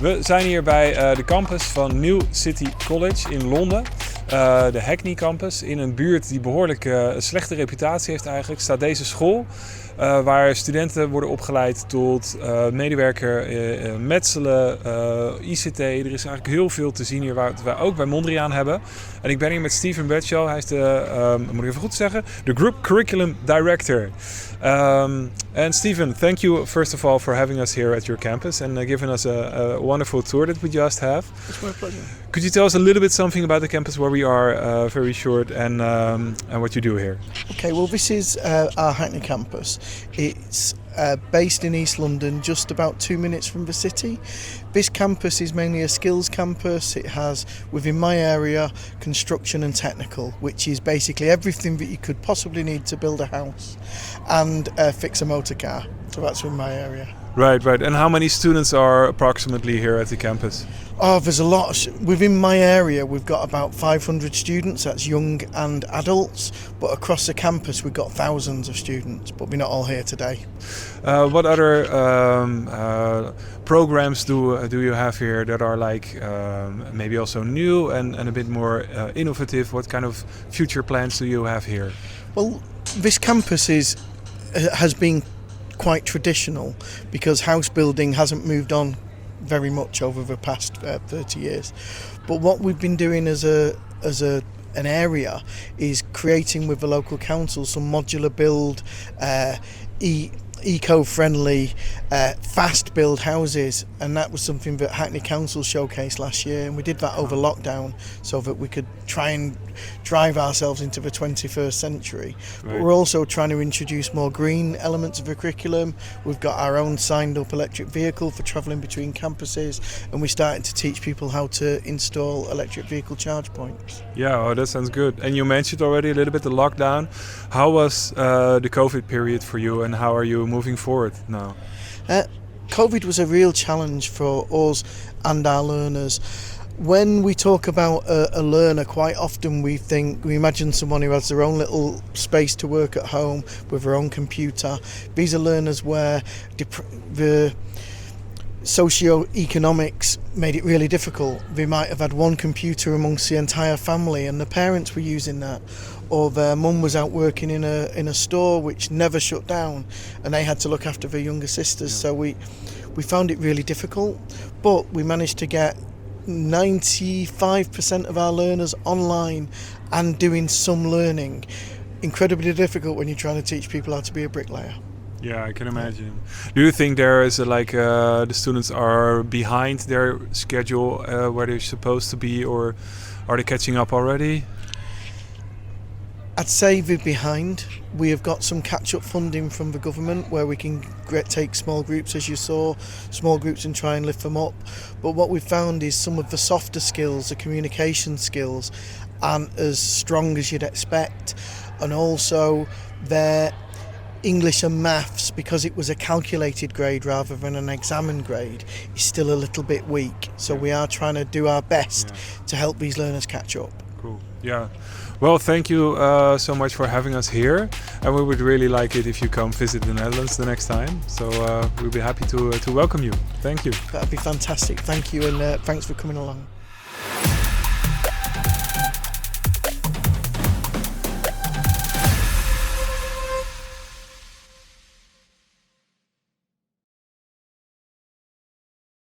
We zijn hier bij de campus van New City College in Londen. De Hackney Campus. In een buurt die behoorlijk een slechte reputatie heeft eigenlijk, staat deze school. Waar studenten worden opgeleid tot medewerker metselen, ICT. Er is eigenlijk heel veel te zien hier waar wij ook bij Mondriaan hebben. En ik ben hier met Stephen Bradshaw. Hij is de, moet ik even goed zeggen, de Group Curriculum Director. And Stephen, thank you first of all for having us here at your campus and giving us a wonderful tour that we just have. It's my pleasure. Could you tell us a little bit something about the campus where we are, very short, and what you do here? Okay, well this is our Hackney Campus. It's based in East London, just about 2 minutes from the city. This campus is mainly a skills campus. It has, within my area, construction and technical, which is basically everything that you could possibly need to build a house and fix a motor car. So that's in my area. Right. And how many students are approximately here at the campus? Oh, there's a lot. Within my area, we've got about 500 students. That's young and adults. But across the campus, we've got thousands of students. But we're not all here today. What other programs do you have here that are like maybe also new and a bit more innovative? What kind of future plans do you have here? Well, this campus has been quite traditional because house building hasn't moved on very much over the past 30 years. But what we've been doing as an area is creating with the local council some modular build, eco-friendly, fast build houses, and that was something that Hackney Council showcased last year, and we did that over lockdown so that we could try and drive ourselves into the 21st century. Right. But we're also trying to introduce more green elements of the curriculum. We've got our own signed up electric vehicle for travelling between campuses, and we started to teach people how to install electric vehicle charge points. Yeah, oh, that sounds good. And you mentioned already a little bit the lockdown. How was the COVID period for you, and how are you moving forward now? COVID was a real challenge for us and our learners. When we talk about a learner, quite often we imagine someone who has their own little space to work at home with their own computer. These are learners where the socio-economics made it really difficult. They might have had one computer amongst the entire family and the parents were using that, or their mum was out working in a store which never shut down and they had to look after their younger sisters. Yeah. So we found it really difficult, but we managed to get 95% of our learners online and doing some learning. Incredibly difficult when you're trying to teach people how to be a bricklayer. Yeah, I can imagine. Do you think there is the students are behind their schedule where they're supposed to be, or are they catching up already? I'd say they're behind. We have got some catch-up funding from the government where we can take small groups, as you saw, small groups, and try and lift them up. But what we've found is some of the softer skills, the communication skills, aren't as strong as you'd expect. And also their English and maths, because it was a calculated grade rather than an examined grade, is still a little bit weak. So we are trying to do our best to help these learners catch up. Cool. Yeah. Well, thank you so much for having us here, and we would really like it if you come visit the Netherlands the next time. So we'll be happy to welcome you. Thank you. That'd be fantastic. Thank you, and thanks for coming along.